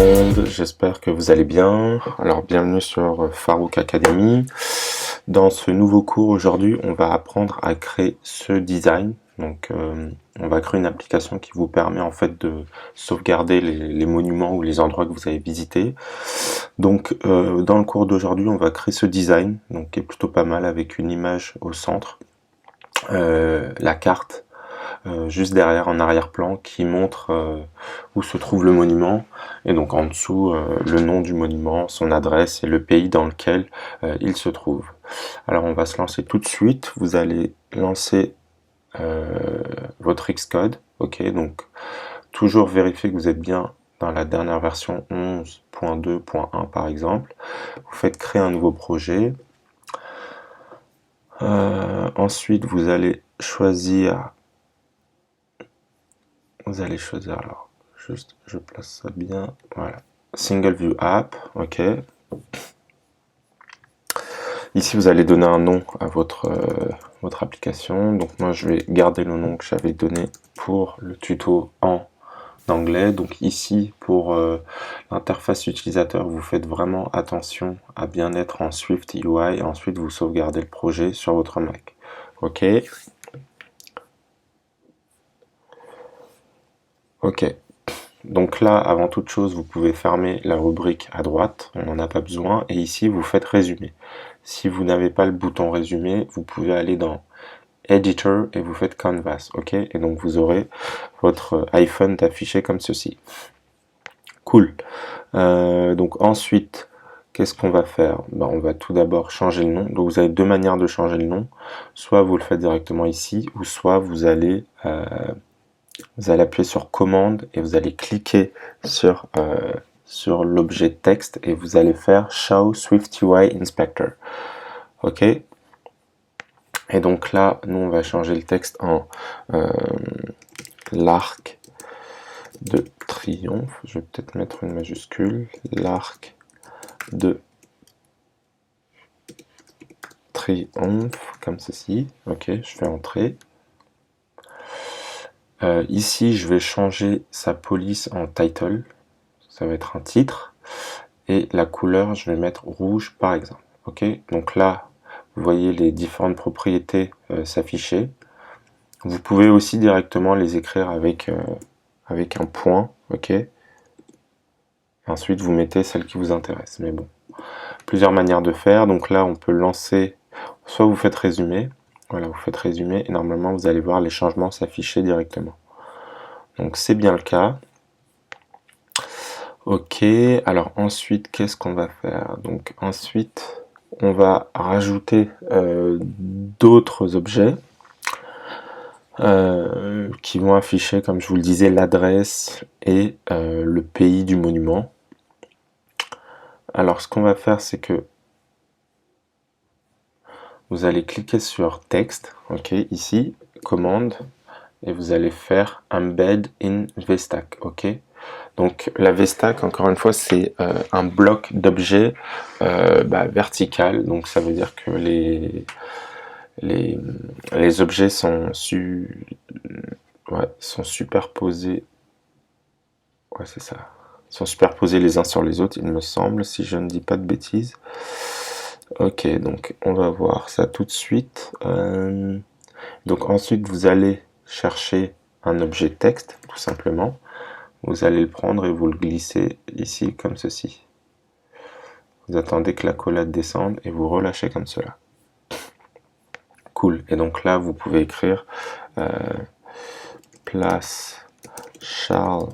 monde, j'espère que vous allez bien. Alors bienvenue sur Farouk Academy. Dans ce nouveau cours aujourd'hui, on va apprendre à créer ce design. Donc on va créer une application qui vous permet en fait de sauvegarder les monuments ou les endroits que vous avez visités. Donc dans le cours d'aujourd'hui, on va créer ce design, donc qui est plutôt pas mal avec une image au centre, la carte juste derrière en arrière-plan qui montre où se trouve le monument et donc en dessous le nom du monument, son adresse et le pays dans lequel il se trouve. Alors on va se lancer tout de suite, vous allez lancer votre Xcode, ok, donc toujours vérifier que vous êtes bien dans la dernière version 11.2.1 par exemple. Vous faites créer un nouveau projet. Ensuite vous allez choisir alors, juste je place ça bien, voilà, Single View App, ok. Ici vous allez donner un nom à votre application, donc moi je vais garder le nom que j'avais donné pour le tuto en anglais. Donc ici pour l'interface utilisateur, vous faites vraiment attention à bien être en Swift UI et ensuite vous sauvegardez le projet sur votre Mac, ok. Ok, donc là, avant toute chose, vous pouvez fermer la rubrique à droite, on n'en a pas besoin, et ici, vous faites résumer. Si vous n'avez pas le bouton résumé, vous pouvez aller dans Editor et vous faites Canvas, ok? Et donc, vous aurez votre iPhone affiché comme ceci. Cool. Donc ensuite, qu'est-ce qu'on va faire? On va tout d'abord changer le nom. Donc, vous avez deux manières de changer le nom. Soit vous le faites directement ici, ou soit vous allez appuyer sur commande et vous allez cliquer sur l'objet texte et vous allez faire Show Swift UI Inspector. Ok. Et donc là, nous on va changer le texte en l'arc de triomphe. Je vais peut-être mettre une majuscule. L'arc de triomphe, comme ceci. Ok, je fais entrer. Ici, je vais changer sa police en title. Ça va être un titre. Et la couleur, je vais mettre rouge par exemple. Ok, donc là, vous voyez les différentes propriétés s'afficher. Vous pouvez aussi directement les écrire avec un point, ok. Et ensuite, vous mettez celle qui vous intéresse. Mais bon, plusieurs manières de faire. Donc là, on peut lancer, soit vous faites résumer, voilà, vous faites résumer, et normalement, vous allez voir les changements s'afficher directement. Donc c'est bien le cas. Ok, alors ensuite, qu'est-ce qu'on va faire? Donc ensuite, on va rajouter d'autres objets qui vont afficher, comme je vous le disais, l'adresse et le pays du monument. Alors ce qu'on va faire, c'est que vous allez cliquer sur texte, ok, ici, commande, et vous allez faire embed in VStack, ok. Donc la VStack, encore une fois, c'est un bloc d'objets vertical, donc ça veut dire que les objets sont superposés. Ouais, c'est ça. Ils sont superposés les uns sur les autres, il me semble, si je ne dis pas de bêtises. Ok, donc on va voir ça tout de suite. Donc ensuite, vous allez chercher un objet texte, tout simplement. Vous allez le prendre et vous le glissez ici, comme ceci. Vous attendez que la collade descende et vous relâchez comme cela. Cool. Et donc là, vous pouvez écrire place Charles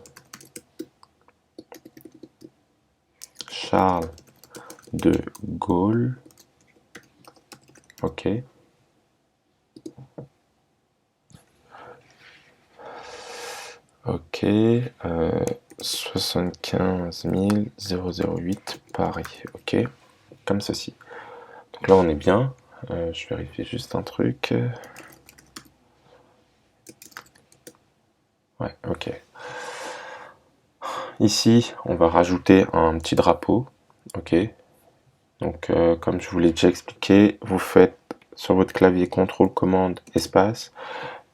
de Gaulle. Ok. Ok. 75 008 Paris. Ok. Comme ceci. Donc là, on est bien. Je vérifie juste un truc. Ouais, ok. Ici, on va rajouter un petit drapeau. Ok. Donc, comme je vous l'ai déjà expliqué, vous faites sur votre clavier CTRL, commande, espace.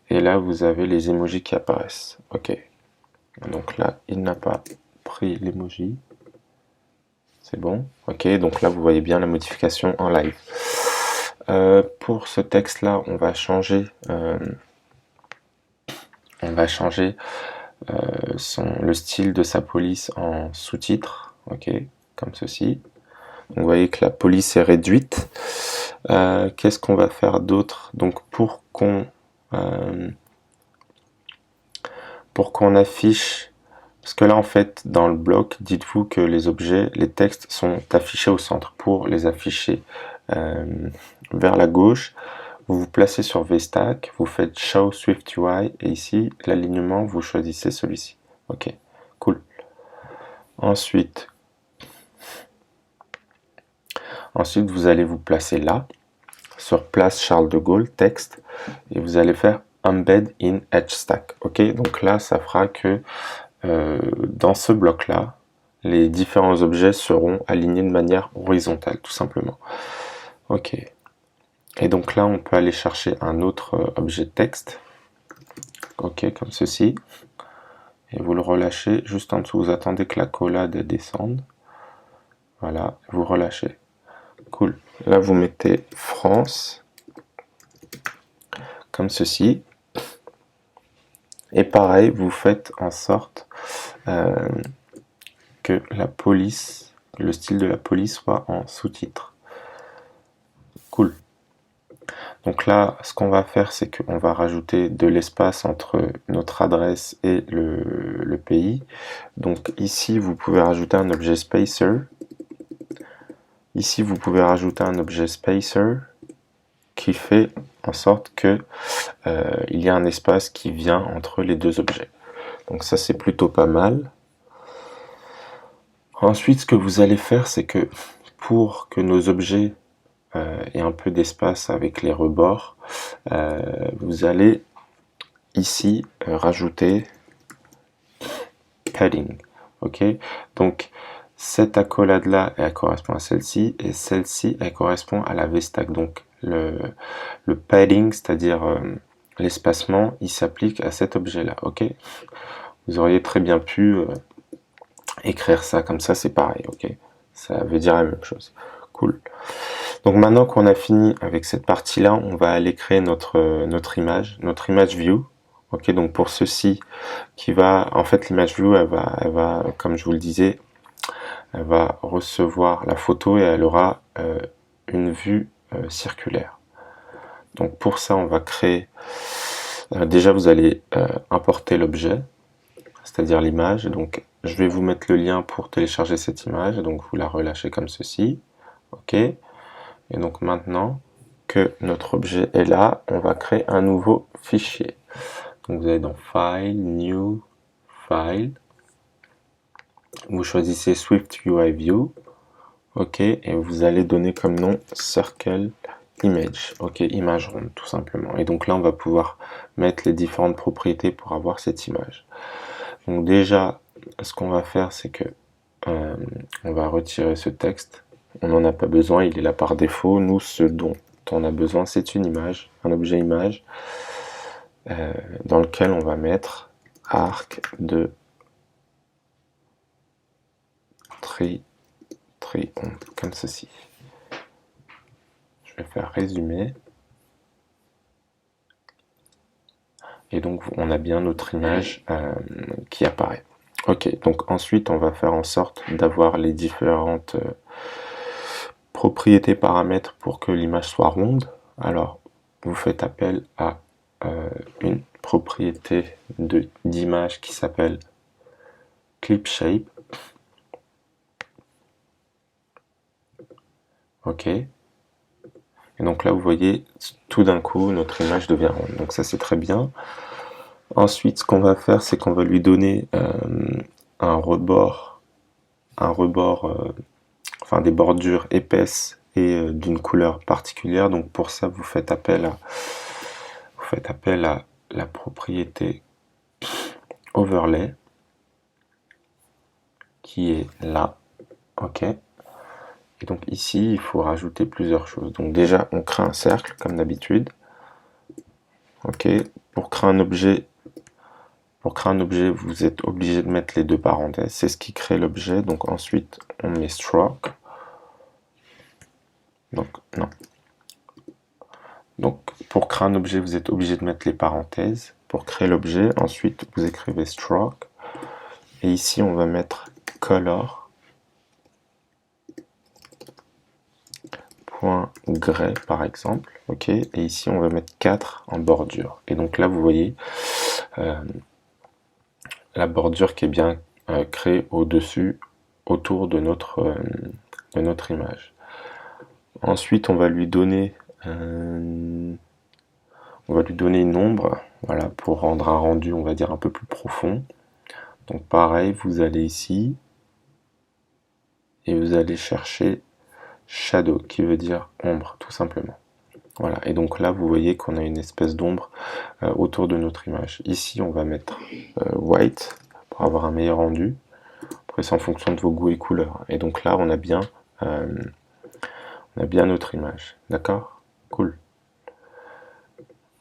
Et là, vous avez les emojis qui apparaissent. Ok. Donc là, il n'a pas pris l'emoji. C'est bon. Ok, donc là, vous voyez bien la modification en live. Pour ce texte-là, on va changer le style de sa police en sous-titres, ok, comme ceci. Donc, vous voyez que la police est réduite. Qu'est-ce qu'on va faire d'autre? Donc pour qu'on affiche, parce que là en fait dans le bloc, dites-vous que les objets, les textes sont affichés au centre. Pour les afficher vers la gauche, vous vous placez sur VStack, vous faites Show Swift UI et ici l'alignement, vous choisissez celui-ci. Ok, cool. Ensuite, vous allez vous placer là, sur place Charles de Gaulle, texte, et vous allez faire Embed in Edge Stack. Ok, donc là, ça fera que dans ce bloc-là, les différents objets seront alignés de manière horizontale, tout simplement. Ok. Et donc là, on peut aller chercher un autre objet de texte. Ok, comme ceci. Et vous le relâchez juste en dessous. Vous attendez que la collade descende. Voilà, vous relâchez. Cool. Là, vous mettez France, comme ceci. Et pareil, vous faites en sorte que la police, le style de la police soit en sous-titres. Cool. Donc là, ce qu'on va faire, c'est qu'on va rajouter de l'espace entre notre adresse et le pays. Donc ici, vous pouvez rajouter un objet spacer. Ici, vous pouvez rajouter un objet spacer qui fait en sorte que il y a un espace qui vient entre les deux objets. Donc ça, c'est plutôt pas mal. Ensuite, ce que vous allez faire, c'est que pour que nos objets aient un peu d'espace avec les rebords, vous allez ici rajouter padding. Ok, donc cette accolade là, elle correspond à celle-ci, et celle-ci, elle correspond à la VStack. Donc le padding, c'est-à-dire l'espacement, il s'applique à cet objet là. Ok, vous auriez très bien pu écrire ça comme ça, c'est pareil. Ok, ça veut dire la même chose. Cool. Donc maintenant qu'on a fini avec cette partie-là, on va aller créer notre image view. Ok, donc pour ceci, en fait, l'image view, elle va, comme je vous le disais, elle va recevoir la photo et elle aura une vue circulaire. Donc pour ça, on va créer, déjà vous allez importer l'objet, c'est-à-dire l'image. Donc je vais vous mettre le lien pour télécharger cette image, donc vous la relâchez comme ceci. Ok, et donc maintenant que notre objet est là, on va créer un nouveau fichier. Donc vous allez dans File, New, File, vous choisissez Swift UI View, ok, et vous allez donner comme nom Circle Image, ok, image ronde tout simplement. Et donc là on va pouvoir mettre les différentes propriétés pour avoir cette image. Donc déjà, ce qu'on va faire, c'est que on va retirer ce texte. On n'en a pas besoin, il est là par défaut. Nous, ce dont on a besoin, c'est une image, un objet image, dans lequel on va mettre arc de tri comme ceci. Je vais faire résumer. Et donc on a bien notre image qui apparaît. Ok, donc ensuite on va faire en sorte d'avoir les différentes propriétés paramètres pour que l'image soit ronde. Alors vous faites appel à une propriété d'image qui s'appelle Clip Shape. Ok. Et donc là vous voyez tout d'un coup notre image devient ronde. Donc ça c'est très bien. Ensuite, ce qu'on va faire, c'est qu'on va lui donner un rebord, enfin des bordures épaisses et d'une couleur particulière. Donc pour ça, vous faites appel à la propriété overlay qui est là. Ok. Et donc ici, il faut rajouter plusieurs choses. Donc déjà, on crée un cercle comme d'habitude. Ok. Pour créer un objet, Pour créer un objet, vous êtes obligé de mettre les deux parenthèses. C'est ce qui crée l'objet. Donc ensuite, on met stroke. Donc, non. Donc, pour créer un objet, vous êtes obligé de mettre les parenthèses. Pour créer l'objet, ensuite, vous écrivez stroke. Et ici, on va mettre color. Gray par exemple, ok, et ici on va mettre 4 en bordure, et donc là vous voyez la bordure qui est bien créée au-dessus, autour de notre image. Ensuite on va lui donner une ombre, voilà, pour rendre un rendu on va dire un peu plus profond. Donc pareil, vous allez ici et vous allez chercher shadow, qui veut dire ombre, tout simplement. Voilà, et donc là, vous voyez qu'on a une espèce d'ombre autour de notre image. Ici, on va mettre white pour avoir un meilleur rendu. Après, c'est en fonction de vos goûts et couleurs. Et donc là, on a bien notre image. D'accord? Cool.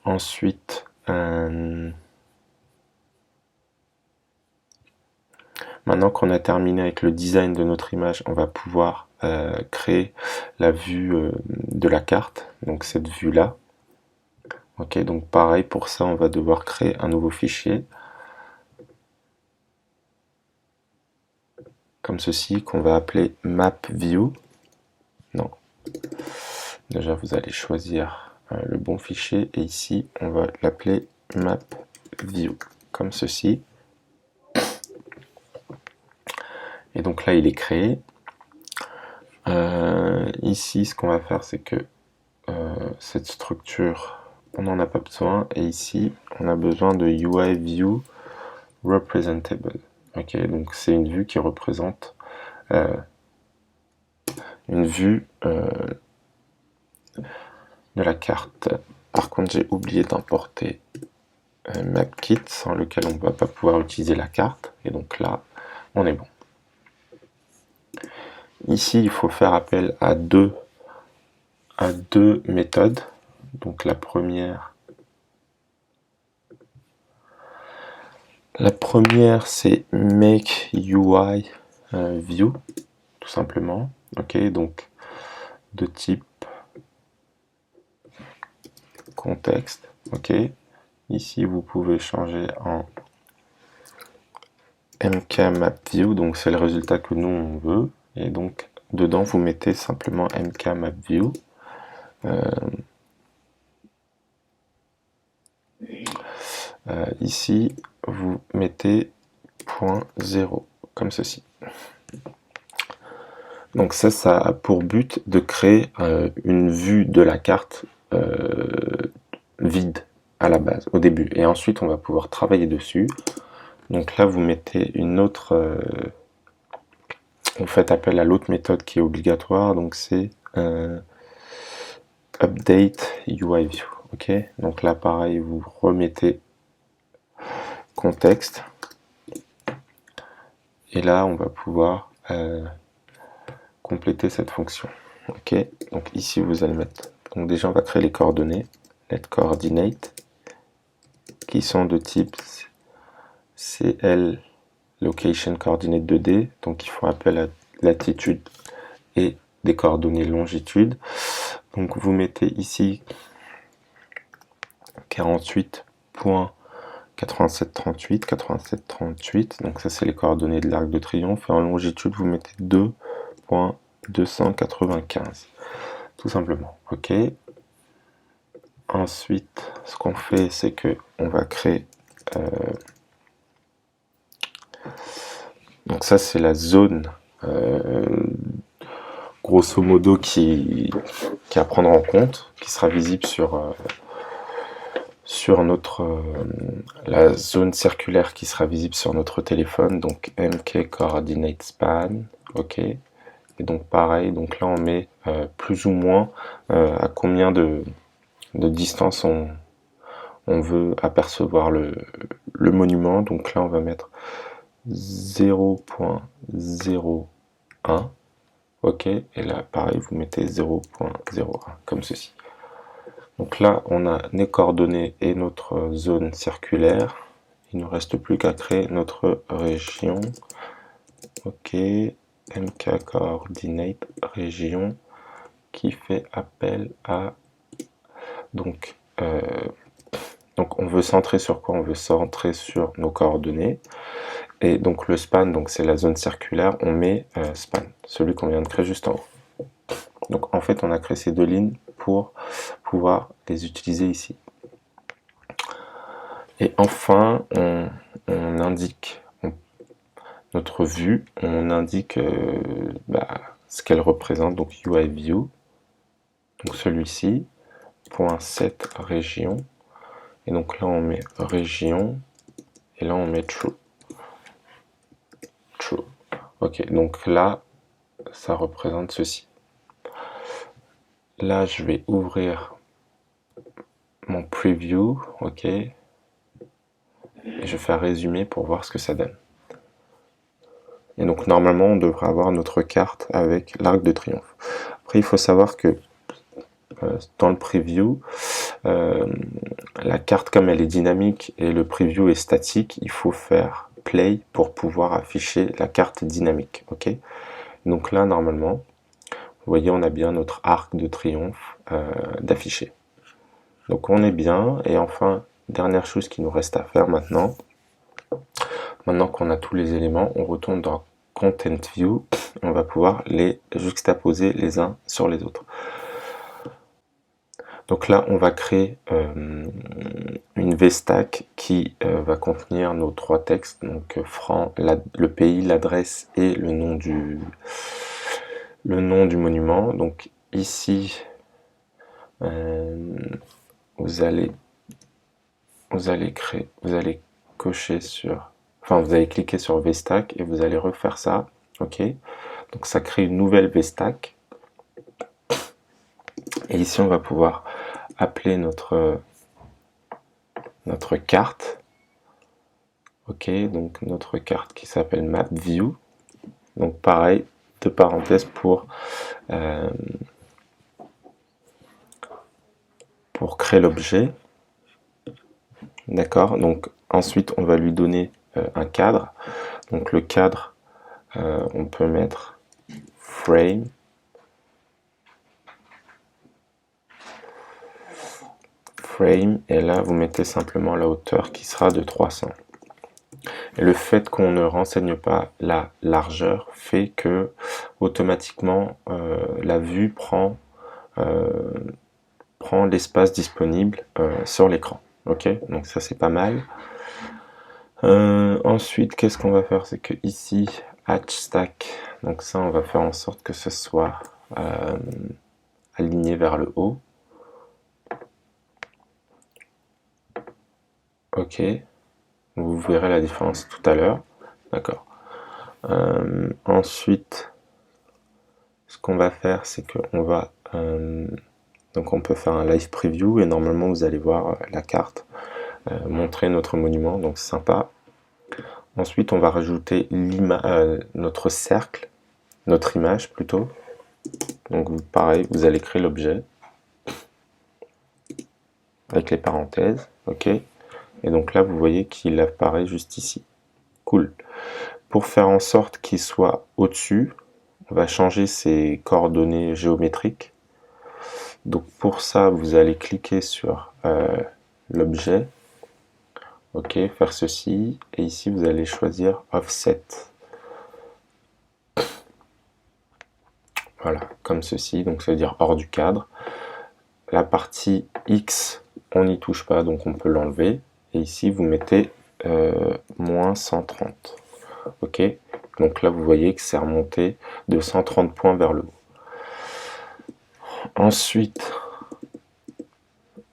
Ensuite, maintenant qu'on a terminé avec le design de notre image, on va pouvoir créer la vue de la carte, donc cette vue-là. Ok, donc pareil, pour ça, on va devoir créer un nouveau fichier, comme ceci, qu'on va appeler map_view. Non, déjà vous allez choisir le bon fichier, et ici, on va l'appeler map_view, comme ceci. Et donc là, il est créé. Ici, ce qu'on va faire, c'est que cette structure, on n'en a pas besoin, et ici, on a besoin de UI view representable. Ok, donc c'est une vue qui représente une vue de la carte. Par contre, j'ai oublié d'importer MapKit, sans lequel on ne va pas pouvoir utiliser la carte, et donc là, on est bon. Ici, il faut faire appel à deux méthodes. Donc la première c'est make UI view, tout simplement. Ok, donc de type contexte. Ok, ici vous pouvez changer en mk_map_view, donc c'est le résultat que nous on veut, et donc dedans vous mettez simplement mk_map_view. Ici vous mettez .0 comme ceci. Donc ça a pour but de créer une vue de la carte vide à la base, au début, et ensuite on va pouvoir travailler dessus. Donc là vous mettez une autre, vous faites appel à l'autre méthode qui est obligatoire, donc c'est update UI view. Ok, donc là pareil, vous remettez contexte, et là on va pouvoir compléter cette fonction. Ok, donc ici vous allez mettre, donc déjà on va créer les coordonnées, let coordinate, qui sont de type CL location coordinate 2D, donc ils font appel à latitude et des coordonnées longitude. Donc vous mettez ici 48.8738, 8738, donc ça c'est les coordonnées de l'arc de triomphe, et en longitude vous mettez 2.295, tout simplement. Ok. Ensuite, ce qu'on fait, c'est que on va créer donc ça c'est la zone grosso modo qui à prendre en compte, qui sera visible sur notre la zone circulaire qui sera visible sur notre téléphone, donc mk coordinate span. Ok, et donc pareil, donc là on met plus ou moins à combien de distance on veut apercevoir le monument. Donc là on va mettre 0.01. ok, et là pareil vous mettez 0.01 comme ceci. Donc là on a les coordonnées et notre zone circulaire, il ne nous reste plus qu'à créer notre région. Ok, mk coordinate région qui fait appel à... Donc on veut centrer sur quoi? On veut centrer sur nos coordonnées. Et donc le span, donc c'est la zone circulaire, on met span, celui qu'on vient de créer juste en haut. Donc en fait, on a créé ces deux lignes pour pouvoir les utiliser ici. Et enfin, on indique notre vue, on indique ce qu'elle représente, donc UI view, donc celui-ci, .set région, et donc là on met région, et là on met true. True. Ok, donc là, ça représente ceci. Là, je vais ouvrir mon preview, ok, et je vais faire résumer pour voir ce que ça donne. Et donc normalement, on devrait avoir notre carte avec l'Arc de Triomphe. Après, il faut savoir que dans le preview, la carte, comme elle est dynamique et le preview est statique, il faut faire play pour pouvoir afficher la carte dynamique, ok. Donc là, normalement, vous voyez, on a bien notre arc de triomphe d'afficher. Donc on est bien. Et enfin, dernière chose qui nous reste à faire maintenant qu'on a tous les éléments, on retourne dans Content View, on va pouvoir les juxtaposer les uns sur les autres. Donc là, on va créer une VStack qui va contenir nos trois textes, donc franc, le pays, l'adresse et le nom du monument. Donc ici, vous allez cocher sur, vous allez cliquer sur VStack et vous allez refaire ça, ok. Donc ça crée une nouvelle VStack. Et ici, on va pouvoir appeler notre carte. Ok, donc notre carte qui s'appelle Map View. Donc pareil, de parenthèses pour créer l'objet. D'accord, donc ensuite on va lui donner un cadre. Donc le cadre, on peut mettre frame. Et là vous mettez simplement la hauteur qui sera de 300. Et le fait qu'on ne renseigne pas la largeur fait que automatiquement la vue prend l'espace disponible sur l'écran. Ok, donc ça c'est pas mal. Ensuite, qu'est-ce qu'on va faire? C'est que ici, hatch stack, donc ça on va faire en sorte que ce soit aligné vers le haut. Ok, vous verrez la différence tout à l'heure. D'accord. Ensuite, ce qu'on va faire, c'est qu'on va donc on peut faire un live preview et normalement vous allez voir la carte montrer notre monument, donc c'est sympa. Ensuite, on va rajouter notre cercle, notre image plutôt. Donc pareil, vous allez créer l'objet avec les parenthèses, ok. Et donc là, vous voyez qu'il apparaît juste ici. Cool. Pour faire en sorte qu'il soit au-dessus, on va changer ses coordonnées géométriques. Donc pour ça, vous allez cliquer sur l'objet, ok, faire ceci, et ici vous allez choisir Offset. Voilà, comme ceci, donc ça veut dire hors du cadre. La partie X, on n'y touche pas, donc on peut l'enlever. Et ici, vous mettez moins 130. Ok, donc là, vous voyez que c'est remonté de 130 points vers le haut. Ensuite,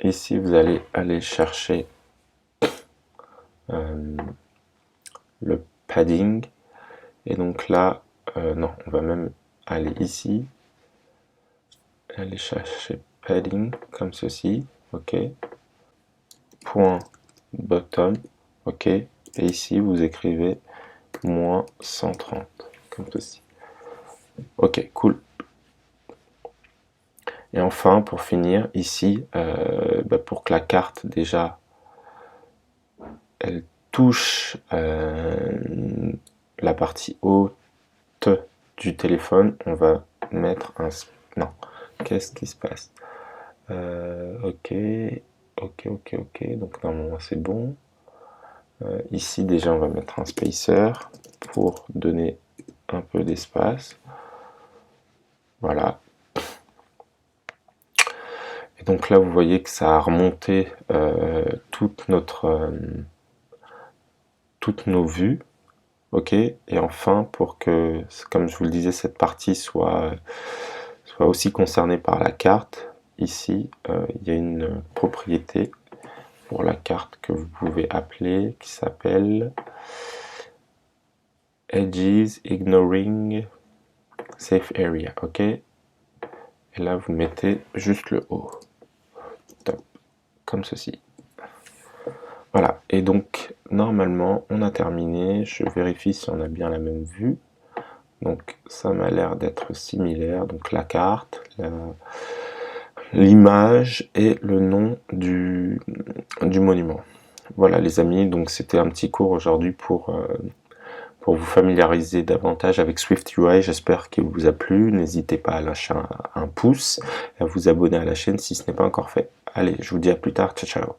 ici, vous allez aller chercher le padding. Et donc là, non, on va même aller ici, aller chercher padding comme ceci, ok, point bottom, ok, et ici vous écrivez moins 130 comme ceci. Ok, cool. Et enfin, pour finir, ici, pour que la carte déjà elle touche la partie haute du téléphone, on va mettre un... Non, qu'est-ce qui se passe? Ok, donc normalement c'est bon. Ici déjà on va mettre un spacer pour donner un peu d'espace. Voilà. Et donc là vous voyez que ça a remonté toutes nos vues. Ok, et enfin pour que, comme je vous le disais, cette partie soit aussi concernée par la carte, ici il y a une propriété pour la carte que vous pouvez appeler, qui s'appelle Edges Ignoring Safe Area, ok. Et là vous mettez juste le haut, top, comme ceci. Voilà, et donc normalement on a terminé, je vérifie si on a bien la même vue. Donc ça m'a l'air d'être similaire, donc la carte, l'image et le nom du monument. Voilà les amis, donc c'était un petit cours aujourd'hui pour vous familiariser davantage avec SwiftUI. J'espère qu'il vous a plu. N'hésitez pas à lâcher un pouce et à vous abonner à la chaîne si ce n'est pas encore fait. Allez, je vous dis à plus tard, ciao ciao.